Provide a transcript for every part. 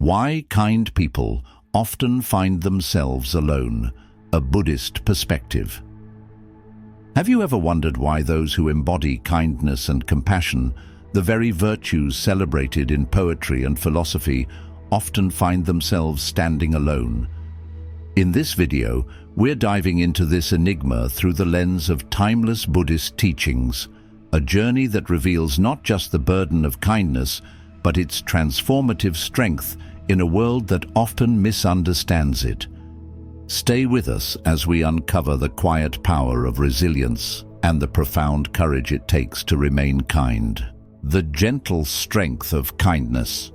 Why kind people often find themselves alone, a Buddhist perspective. Have you ever wondered why those who embody kindness and compassion, the very virtues celebrated in poetry and philosophy, often find themselves standing alone? In this video, we're diving into this enigma through the lens of timeless Buddhist teachings, a journey that reveals not just the burden of kindness, but its transformative strength in a world that often misunderstands it. Stay with us as we uncover the quiet power of resilience and the profound courage it takes to remain kind. The gentle strength of kindness.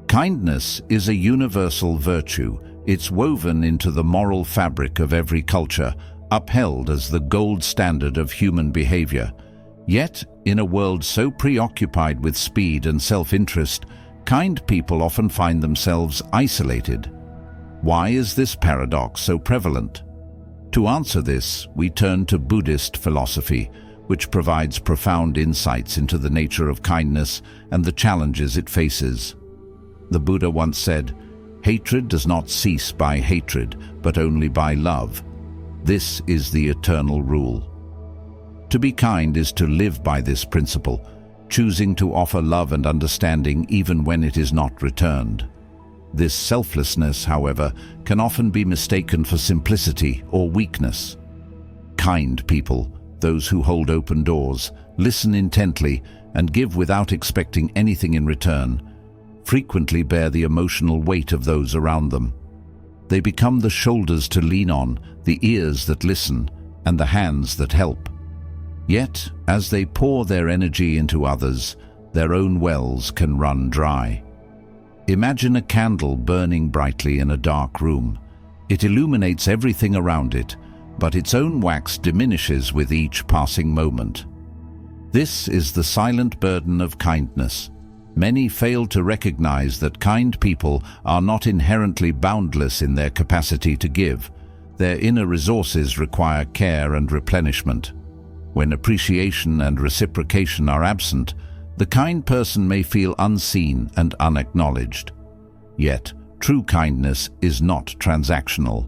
Kindness is a universal virtue. It's woven into the moral fabric of every culture, upheld as the gold standard of human behavior. Yet, in a world so preoccupied with speed and self-interest, kind people often find themselves isolated. Why is this paradox so prevalent? To answer this, we turn to Buddhist philosophy, which provides profound insights into the nature of kindness and the challenges it faces. The Buddha once said, "Hatred does not cease by hatred, but only by love. This is the eternal rule." To be kind is to live by this principle, choosing to offer love and understanding even when it is not returned. This selflessness, however, can often be mistaken for simplicity or weakness. Kind people, those who hold open doors, listen intently, and give without expecting anything in return, frequently bear the emotional weight of those around them. They become the shoulders to lean on, the ears that listen, and the hands that help. Yet, as they pour their energy into others, their own wells can run dry. Imagine a candle burning brightly in a dark room. It illuminates everything around it, but its own wax diminishes with each passing moment. This is the silent burden of kindness. Many fail to recognize that kind people are not inherently boundless in their capacity to give. Their inner resources require care and replenishment. When appreciation and reciprocation are absent, the kind person may feel unseen and unacknowledged. Yet, true kindness is not transactional.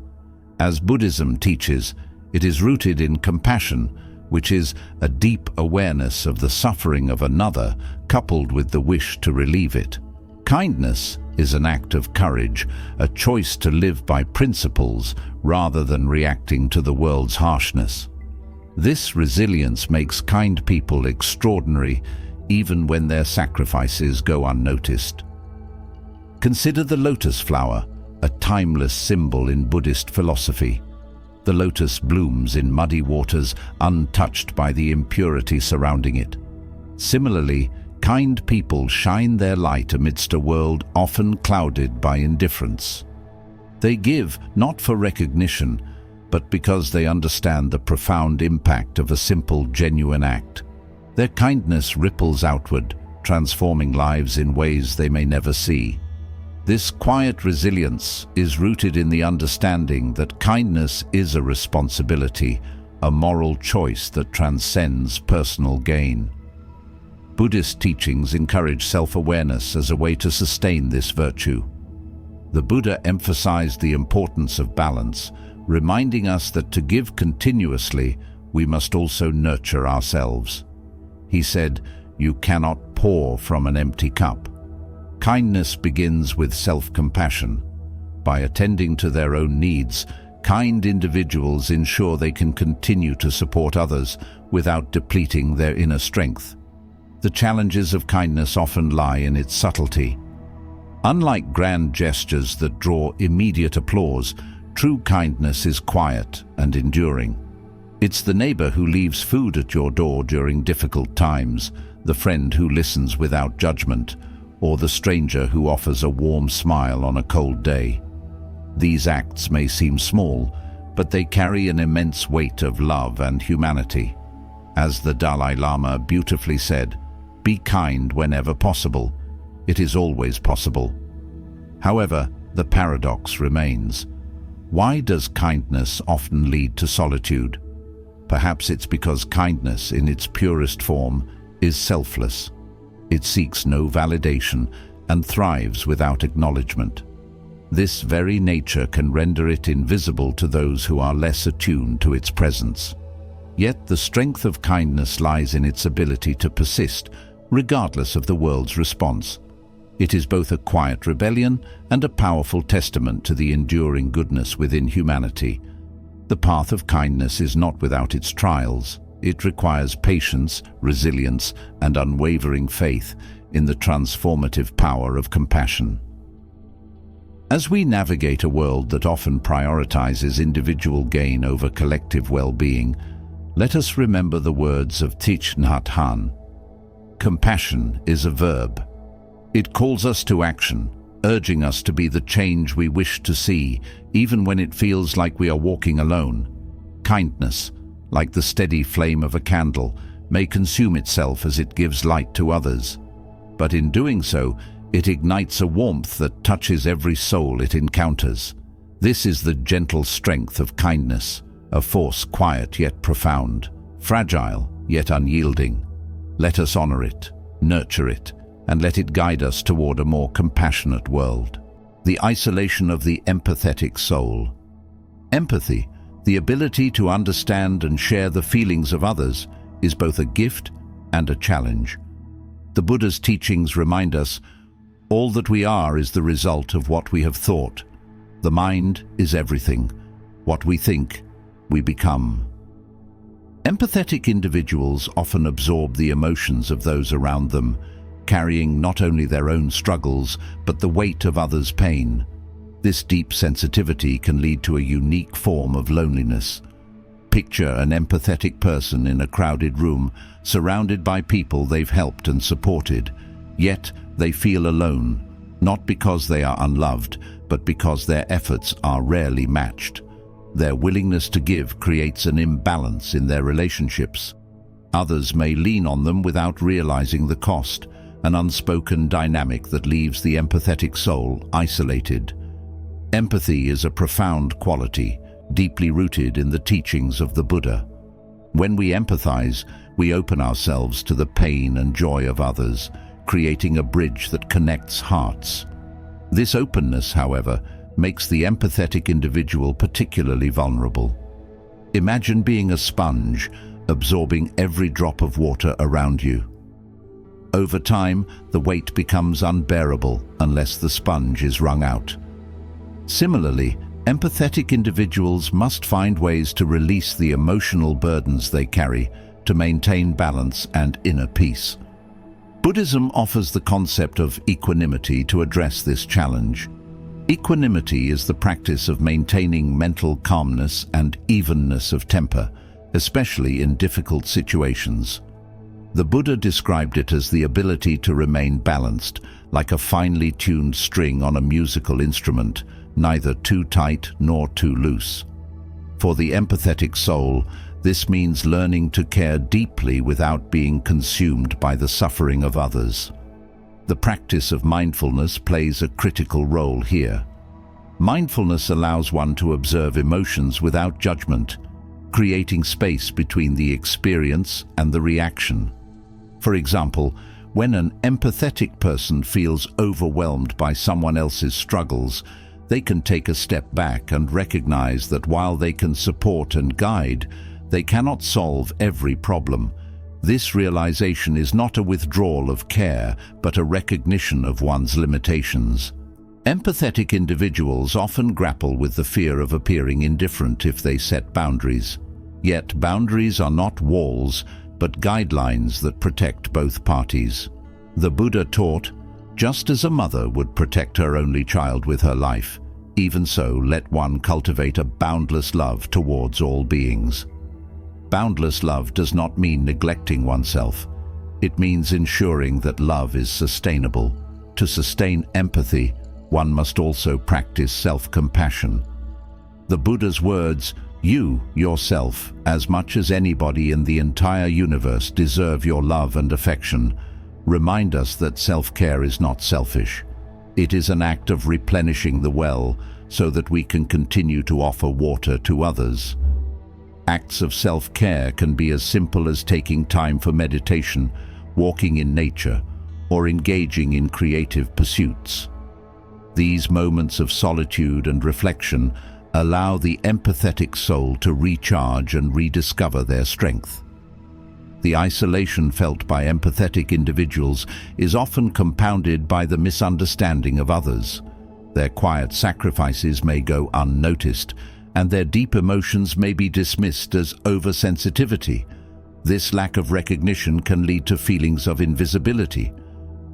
As Buddhism teaches, it is rooted in compassion, which is a deep awareness of the suffering of another, coupled with the wish to relieve it. Kindness is an act of courage, a choice to live by principles rather than reacting to the world's harshness. This resilience makes kind people extraordinary, even when their sacrifices go unnoticed. Consider the lotus flower, a timeless symbol in Buddhist philosophy. The lotus blooms in muddy waters, untouched by the impurity surrounding it. Similarly, kind people shine their light amidst a world often clouded by indifference. They give not for recognition, but because they understand the profound impact of a simple, genuine act. Their kindness ripples outward, transforming lives in ways they may never see. This quiet resilience is rooted in the understanding that kindness is a responsibility, a moral choice that transcends personal gain. Buddhist teachings encourage self-awareness as a way to sustain this virtue. The Buddha emphasized the importance of balance, reminding us that to give continuously, we must also nurture ourselves. He said, "You cannot pour from an empty cup." Kindness begins with self-compassion. By attending to their own needs, kind individuals ensure they can continue to support others without depleting their inner strength. The challenges of kindness often lie in its subtlety. Unlike grand gestures that draw immediate applause, true kindness is quiet and enduring. It's the neighbor who leaves food at your door during difficult times, the friend who listens without judgment, or the stranger who offers a warm smile on a cold day. These acts may seem small, but they carry an immense weight of love and humanity. As the Dalai Lama beautifully said, "Be kind whenever possible. It is always possible." However, the paradox remains. Why does kindness often lead to solitude? Perhaps it's because kindness, in its purest form, is selfless. It seeks no validation, and thrives without acknowledgement. This very nature can render it invisible to those who are less attuned to its presence. Yet the strength of kindness lies in its ability to persist, regardless of the world's response. It is both a quiet rebellion and a powerful testament to the enduring goodness within humanity. The path of kindness is not without its trials. It requires patience, resilience, and unwavering faith in the transformative power of compassion. As we navigate a world that often prioritizes individual gain over collective well-being, let us remember the words of Thich Nhat Hanh. Compassion is a verb. It calls us to action, urging us to be the change we wish to see, even when it feels like we are walking alone. Kindness, like the steady flame of a candle, may consume itself as it gives light to others. But in doing so, it ignites a warmth that touches every soul it encounters. This is the gentle strength of kindness, a force quiet yet profound, fragile yet unyielding. Let us honor it, nurture it, and let it guide us toward a more compassionate world. The isolation of the empathetic soul. Empathy, the ability to understand and share the feelings of others, is both a gift and a challenge. The Buddha's teachings remind us, all that we are is the result of what we have thought. The mind is everything. What we think, we become. Empathetic individuals often absorb the emotions of those around them, carrying not only their own struggles, but the weight of others' pain. This deep sensitivity can lead to a unique form of loneliness. Picture an empathetic person in a crowded room, surrounded by people they've helped and supported, yet they feel alone, not because they are unloved, but because their efforts are rarely matched. Their willingness to give creates an imbalance in their relationships. Others may lean on them without realizing the cost, an unspoken dynamic that leaves the empathetic soul isolated. Empathy is a profound quality, deeply rooted in the teachings of the Buddha. When we empathize, we open ourselves to the pain and joy of others, creating a bridge that connects hearts. This openness, however, makes the empathetic individual particularly vulnerable. Imagine being a sponge, absorbing every drop of water around you. Over time, the weight becomes unbearable unless the sponge is wrung out. Similarly, empathetic individuals must find ways to release the emotional burdens they carry to maintain balance and inner peace. Buddhism offers the concept of equanimity to address this challenge. Equanimity is the practice of maintaining mental calmness and evenness of temper, especially in difficult situations. The Buddha described it as the ability to remain balanced, like a finely tuned string on a musical instrument, neither too tight nor too loose. For the empathetic soul, this means learning to care deeply without being consumed by the suffering of others. The practice of mindfulness plays a critical role here. Mindfulness allows one to observe emotions without judgment, creating space between the experience and the reaction. For example, when an empathetic person feels overwhelmed by someone else's struggles, they can take a step back and recognize that while they can support and guide, they cannot solve every problem. This realization is not a withdrawal of care, but a recognition of one's limitations. Empathetic individuals often grapple with the fear of appearing indifferent if they set boundaries. Yet boundaries are not walls, but guidelines that protect both parties. The Buddha taught, just as a mother would protect her only child with her life, even so let one cultivate a boundless love towards all beings. Boundless love does not mean neglecting oneself. It means ensuring that love is sustainable. To sustain empathy, one must also practice self-compassion. The Buddha's words, "You, yourself, as much as anybody in the entire universe, deserve your love and affection," remind us that self-care is not selfish. It is an act of replenishing the well so that we can continue to offer water to others. Acts of self-care can be as simple as taking time for meditation, walking in nature, or engaging in creative pursuits. These moments of solitude and reflection allow the empathetic soul to recharge and rediscover their strength. The isolation felt by empathetic individuals is often compounded by the misunderstanding of others. Their quiet sacrifices may go unnoticed, and their deep emotions may be dismissed as oversensitivity. This lack of recognition can lead to feelings of invisibility.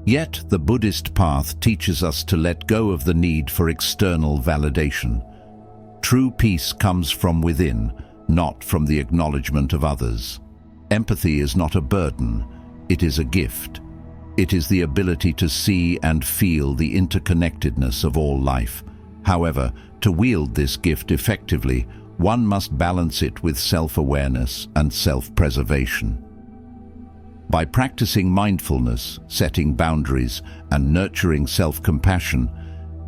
Yet, the Buddhist path teaches us to let go of the need for external validation. True peace comes from within, not from the acknowledgement of others. Empathy is not a burden, it is a gift. It is the ability to see and feel the interconnectedness of all life. However, to wield this gift effectively, one must balance it with self-awareness and self-preservation. By practicing mindfulness, setting boundaries, and nurturing self-compassion,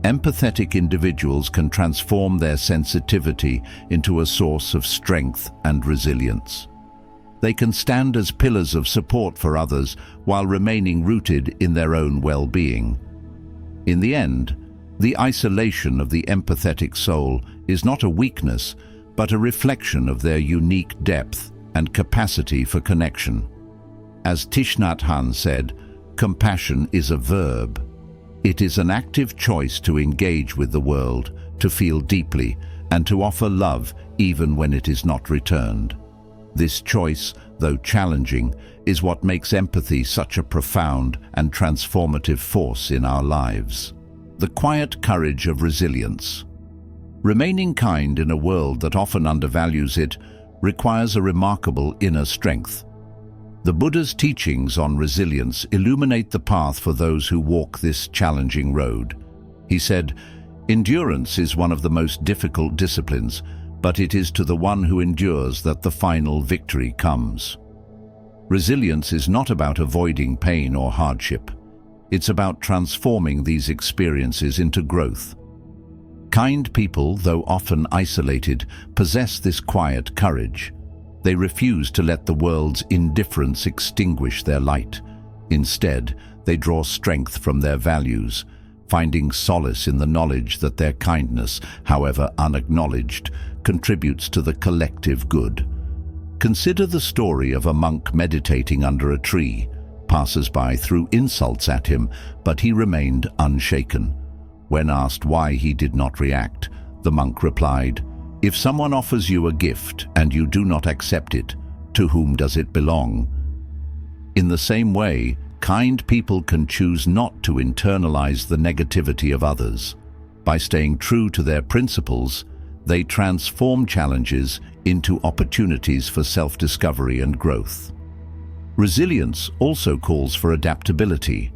empathetic individuals can transform their sensitivity into a source of strength and resilience. They can stand as pillars of support for others while remaining rooted in their own well-being. In the end, the isolation of the empathetic soul is not a weakness, but a reflection of their unique depth and capacity for connection. As Thich Nhat Hanh said, compassion is a verb. It is an active choice to engage with the world, to feel deeply, and to offer love even when it is not returned. This choice, though challenging, is what makes empathy such a profound and transformative force in our lives. The quiet courage of resilience. Remaining kind in a world that often undervalues it requires a remarkable inner strength. The Buddha's teachings on resilience illuminate the path for those who walk this challenging road. He said, "Endurance is one of the most difficult disciplines, but it is to the one who endures that the final victory comes." Resilience is not about avoiding pain or hardship. It's about transforming these experiences into growth. Kind people, though often isolated, possess this quiet courage. They refuse to let the world's indifference extinguish their light. Instead, they draw strength from their values, finding solace in the knowledge that their kindness, however unacknowledged, contributes to the collective good. Consider the story of a monk meditating under a tree. Passers-by threw insults at him, but he remained unshaken. When asked why he did not react, the monk replied, "If someone offers you a gift and you do not accept it, to whom does it belong?" In the same way, kind people can choose not to internalize the negativity of others. By staying true to their principles, they transform challenges into opportunities for self-discovery and growth. Resilience also calls for adaptability.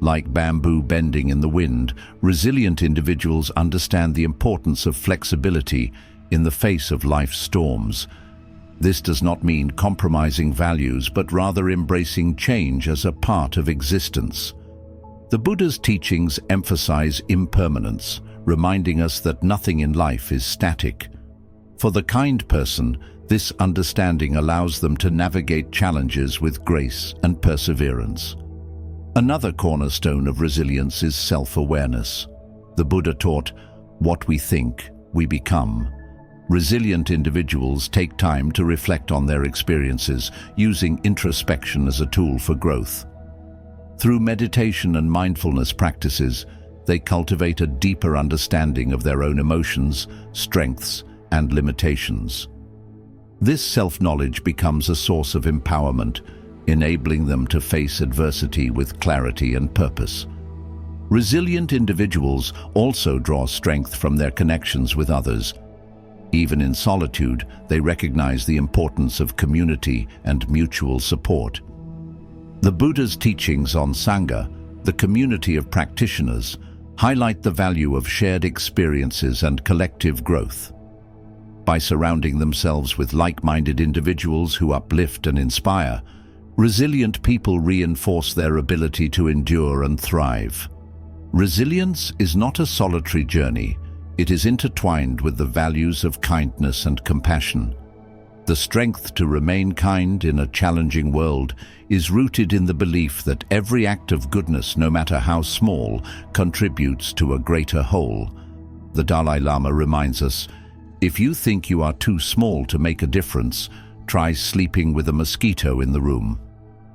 Like bamboo bending in the wind, resilient individuals understand the importance of flexibility in the face of life's storms. This does not mean compromising values, but rather embracing change as a part of existence. The Buddha's teachings emphasize impermanence, reminding us that nothing in life is static. For the kind person, this understanding allows them to navigate challenges with grace and perseverance. Another cornerstone of resilience is self-awareness. The Buddha taught, "What we think, we become." Resilient individuals take time to reflect on their experiences, using introspection as a tool for growth. Through meditation and mindfulness practices, they cultivate a deeper understanding of their own emotions, strengths, and limitations. This self-knowledge becomes a source of empowerment, enabling them to face adversity with clarity and purpose. Resilient individuals also draw strength from their connections with others. Even in solitude, they recognize the importance of community and mutual support. The Buddha's teachings on Sangha, the community of practitioners, highlight the value of shared experiences and collective growth. By surrounding themselves with like-minded individuals who uplift and inspire, resilient people reinforce their ability to endure and thrive. Resilience is not a solitary journey. It is intertwined with the values of kindness and compassion. The strength to remain kind in a challenging world is rooted in the belief that every act of goodness, no matter how small, contributes to a greater whole. The Dalai Lama reminds us, if you think you are too small to make a difference, try sleeping with a mosquito in the room.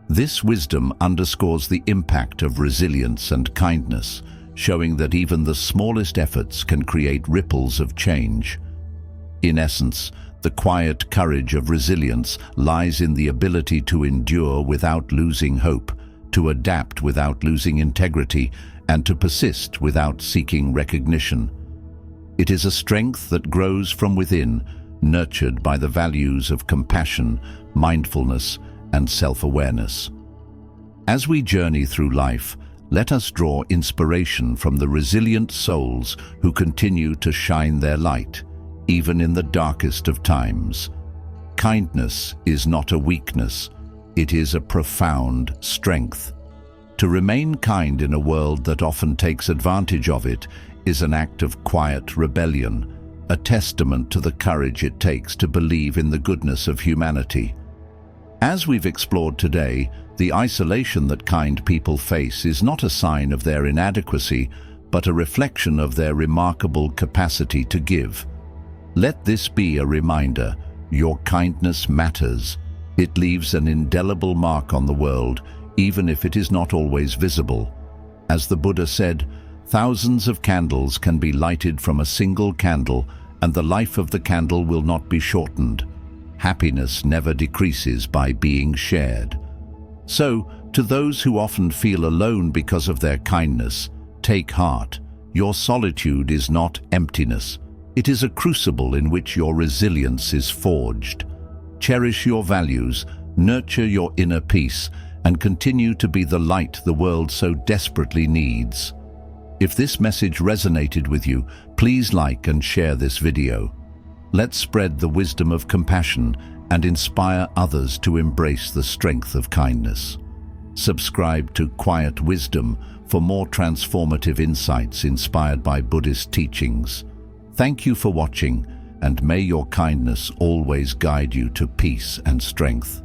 This wisdom underscores the impact of resilience and kindness, showing that even the smallest efforts can create ripples of change. In essence, the quiet courage of resilience lies in the ability to endure without losing hope, to adapt without losing integrity, and to persist without seeking recognition. It is a strength that grows from within, nurtured by the values of compassion, mindfulness, and self-awareness. As we journey through life, let us draw inspiration from the resilient souls who continue to shine their light, even in the darkest of times. Kindness is not a weakness, it is a profound strength. To remain kind in a world that often takes advantage of it is an act of quiet rebellion, a testament to the courage it takes to believe in the goodness of humanity. As we've explored today, the isolation that kind people face is not a sign of their inadequacy, but a reflection of their remarkable capacity to give. Let this be a reminder: your kindness matters. It leaves an indelible mark on the world, even if it is not always visible. As the Buddha said, thousands of candles can be lighted from a single candle, and the life of the candle will not be shortened. Happiness never decreases by being shared. So, to those who often feel alone because of their kindness, take heart. Your solitude is not emptiness. It is a crucible in which your resilience is forged. Cherish your values, nurture your inner peace, and continue to be the light the world so desperately needs. If this message resonated with you, please like and share this video. Let's spread the wisdom of compassion and inspire others to embrace the strength of kindness. Subscribe to Quiet Wisdom for more transformative insights inspired by Buddhist teachings. Thank you for watching, and may your kindness always guide you to peace and strength.